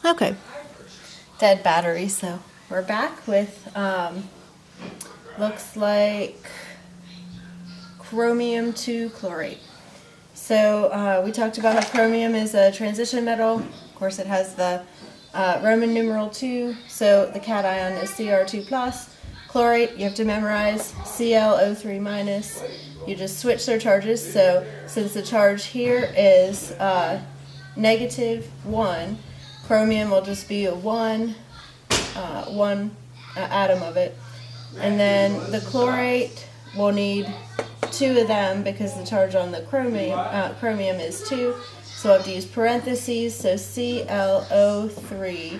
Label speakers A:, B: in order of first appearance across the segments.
A: Okay. Dead battery, so we're back with, looks like chromium 2 chlorate. So we talked about how chromium is a transition metal. Of course, it has the Roman numeral 2, so the cation is Cr2+. Chlorate, you have to memorize ClO3-. You just switch their charges, so since the charge here is -1, chromium will just be a 1 atom of it. And then the chlorate will need 2 of them because the charge on the chromium is 2. So I have to use parentheses, so ClO3,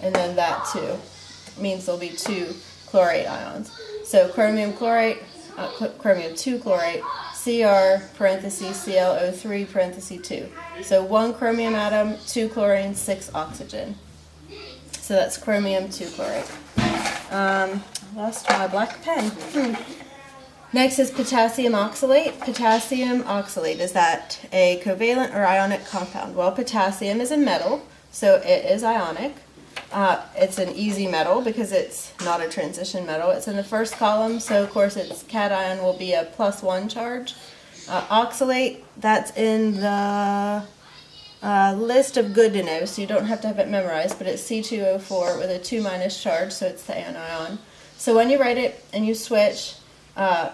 A: and then that 2 means there'll be 2 chlorate ions. So chromium chlorate, chromium 2 chlorate, Cr parentheses ClO3 parentheses 2. So 1 chromium atom, 2 chlorine, 6 oxygen. So that's chromium 2 chlorate. Lost my black pen. Next is potassium oxalate. Potassium oxalate, is that a covalent or ionic compound? Well, potassium is a metal, so it is ionic. It's an easy metal because it's not a transition metal. It's in the first column, so of course its cation will be a +1 charge. Oxalate, that's in the list of good to know, so you don't have to have it memorized, but it's C2O4 with a 2- charge, so it's the anion. So when you write it and you switch,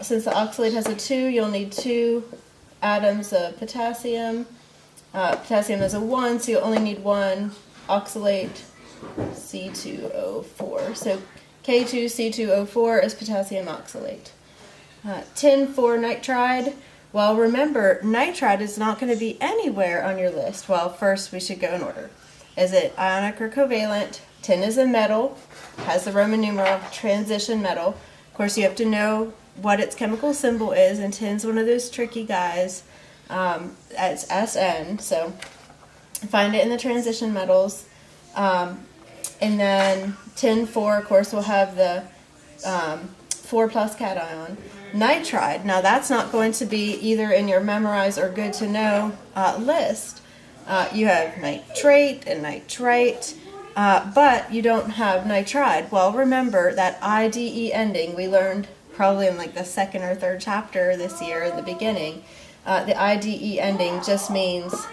A: since the oxalate has a 2, you'll need 2 atoms of potassium. Potassium is a 1, so you only need 1 oxalate C2O4. So K2C2O4 is potassium oxalate. Tin 4 nitride. Well, remember, nitride is not going to be anywhere on your list. Well, first we should go in order. Is it ionic or covalent? Tin is a metal, has the Roman numeral, transition metal. Of course, you have to know what its chemical symbol is, and tin's one of those tricky guys. It's Sn, so find it in the transition metals. And then tin 4, of course, will have the 4+ cation. Nitride, now that's not going to be either in your memorize or good to know list. You have nitrate and nitrite, but you don't have nitride. Well, remember that IDE ending we learned probably in like the 2nd or 3rd chapter this year in the beginning. The IDE ending just means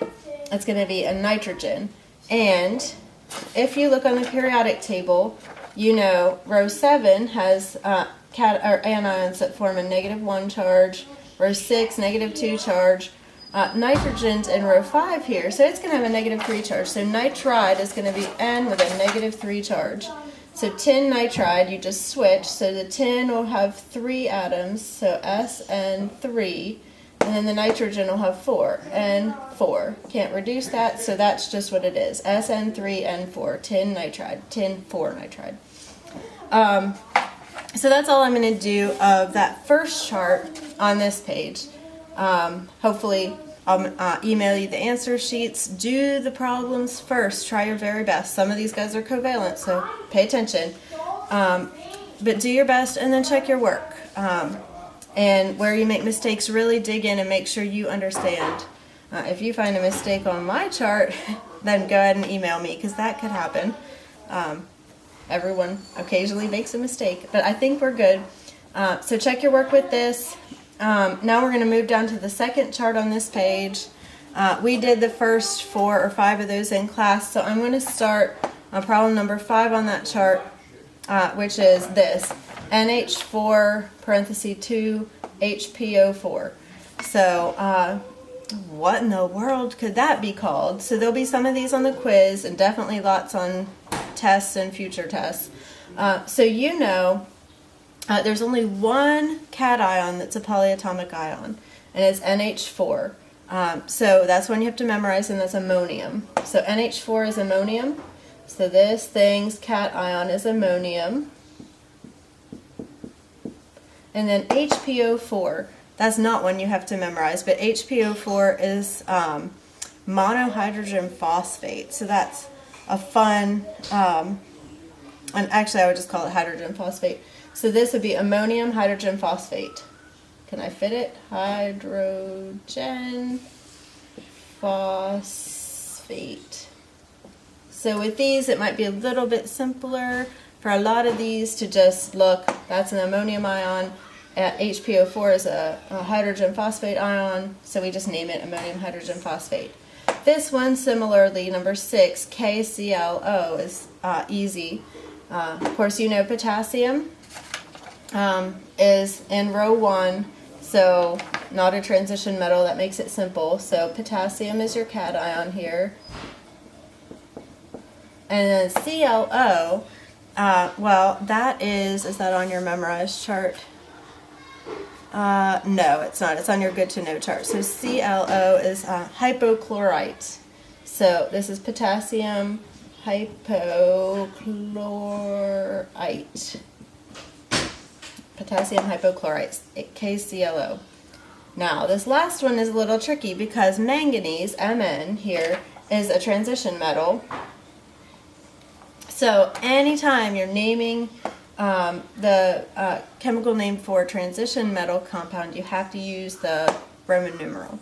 A: it's going to be a nitrogen. And if you look on the periodic table, you know row 7 has anions that form a -1 charge, row 6 -2 charge, nitrogen's in row 5 here, so it's going to have a -3 charge. So nitride is going to be N with a -3 charge. So tin nitride, you just switch, so the tin will have 3 atoms, so SN3, and then the nitrogen will have 4, N4. Can't reduce that, so that's just what it is. SN3N4, tin nitride, tin 4 nitride. So that's all I'm going to do of that first chart on this page. Hopefully I'll email you the answer sheets. Do the problems first. Try your very best. Some of these guys are covalent, so pay attention. But do your best and then check your work. And where you make mistakes, really dig in and make sure you understand. If you find a mistake on my chart, then go ahead and email me, because that could happen. Everyone occasionally makes a mistake, but I think we're good. So check your work with this. Now we're going to move down to the second chart on this page. We did the first 4 or 5 of those in class, so I'm going to start on problem number 5 on that chart, which is this. NH4 parentheses 2 HPO4. So what in the world could that be called? So there'll be some of these on the quiz and definitely lots on tests and future tests. So you know there's only one cation that's a polyatomic ion, and it's NH4. So that's one you have to memorize, and that's ammonium. So NH4 is ammonium. So this thing's cation is ammonium. And then HPO4, that's not one you have to memorize, but HPO4 is monohydrogen phosphate. So that's a fun, and actually I would just call it hydrogen phosphate. So this would be ammonium hydrogen phosphate. Can I fit it? Hydrogen phosphate. So with these, it might be a little bit simpler for a lot of these to just look, that's an ammonium ion, HPO4 is a hydrogen phosphate ion, so we just name it ammonium hydrogen phosphate. This one, similarly, number 6, KClO, is easy. Of course, you know potassium is in row 1, so not a transition metal. That makes it simple. So potassium is your cation here. And then ClO, well, that is that on your memorized chart? No, it's not. It's on your good to know chart. So ClO is hypochlorite. So this is potassium hypochlorite. Potassium hypochlorite, KClO. Now, this last one is a little tricky because manganese, Mn here, is a transition metal. So anytime you're naming the chemical name for a transition metal compound, you have to use the Roman numeral.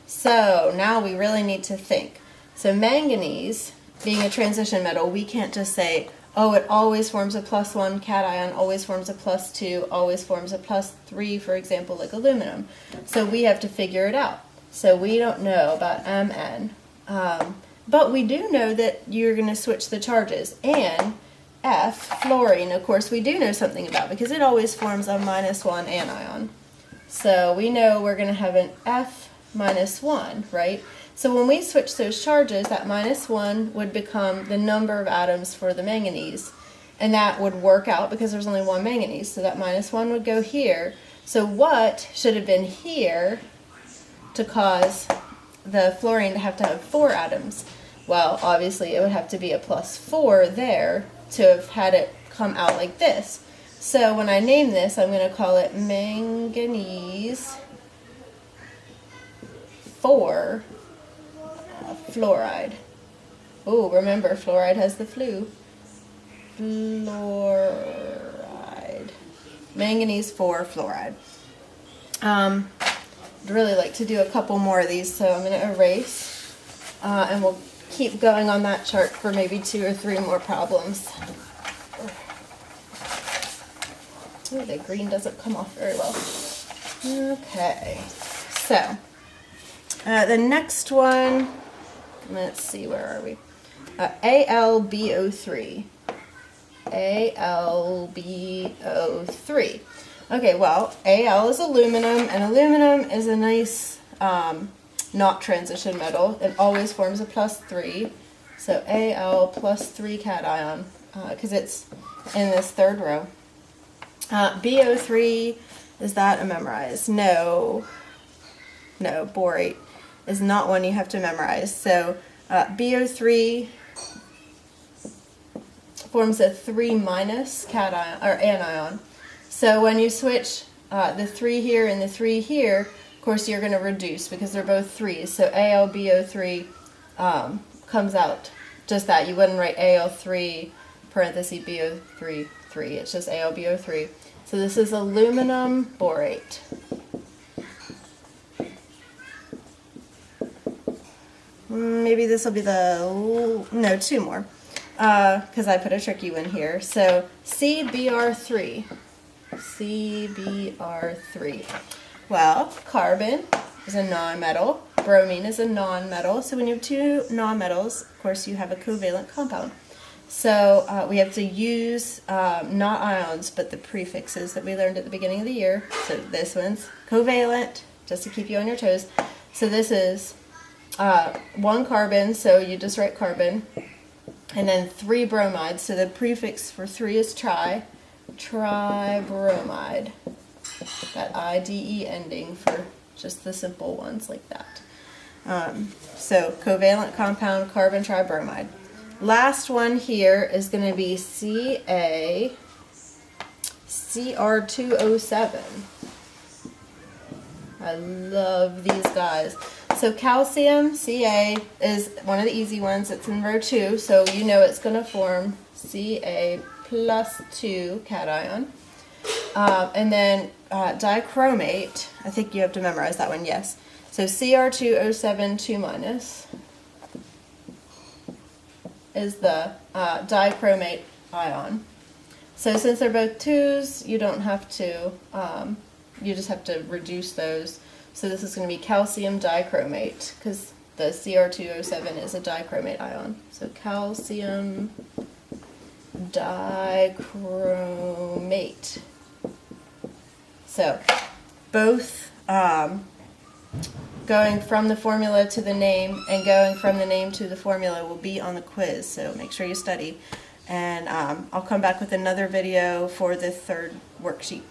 A: So now we really need to think. So manganese, being a transition metal, we can't just say, oh, it always forms a +1 cation, always forms a +2, always forms a +3, for example, like aluminum. So we have to figure it out. So we don't know about Mn, but we do know that you're going to switch the charges. And F, fluorine, of course, we do know something about because it always forms a -1 anion. So we know we're going to have an F -1, right? So when we switch those charges, that -1 would become the number of atoms for the manganese. And that would work out because there's only one manganese. So that -1 would go here. So what should have been here to cause the fluorine to have 4 atoms? Well, obviously it would have to be a +4 there to have had it come out like this. So when I name this, I'm going to call it manganese 4 fluoride. Oh, remember, fluoride has the flu. Fluoride. Manganese 4 fluoride. I'd really like to do a couple more of these, so I'm going to erase. And we'll keep going on that chart for maybe 2 or 3 more problems. Oh, the green doesn't come off very well. Okay, so the next one, let's see, where are we? AlBO3. AlBO3. Okay, well, Al is aluminum, and aluminum is a nice not transition metal. It always forms a +3. So Al +3 cation, because it's in this third row. BO3, is that a memorize? No. No, borate is not one you have to memorize. So BO3 forms a 3- cation or anion. So when you switch the 3 here and the 3 here, of course you're going to reduce because they're both 3s. So AlBO3 comes out just that. You wouldn't write Al3 parenthesis BO3 3. It's just AlBO3. So this is aluminum borate. Maybe this will be no, 2 more, because I put a tricky one here. So CBr3. CBr3. Well, carbon is a nonmetal. Bromine is a nonmetal. So when you have 2 nonmetals, of course, you have a covalent compound. So we have to use not ions, but the prefixes that we learned at the beginning of the year. So this one's covalent, just to keep you on your toes. So this is 1 carbon, so you just write carbon, and then 3 bromides. So the prefix for 3 is tribromide. That IDE ending for just the simple ones like that. So covalent compound, carbon tribromide. Last one here is going to be CaCr2O7. I love these guys. So calcium, Ca, is one of the easy ones. It's in row 2, so you know it's going to form Ca +2 cation. And then dichromate, I think you have to memorize that one, yes. So Cr2O7 2-. is the dichromate ion. So since they're both 2s, you don't have to, you just have to reduce those. So this is going to be calcium dichromate, because the Cr2O7 is a dichromate ion. So calcium dichromate. So both going from the formula to the name and going from the name to the formula will be on the quiz, so make sure you study. And I'll come back with another video for the third worksheet.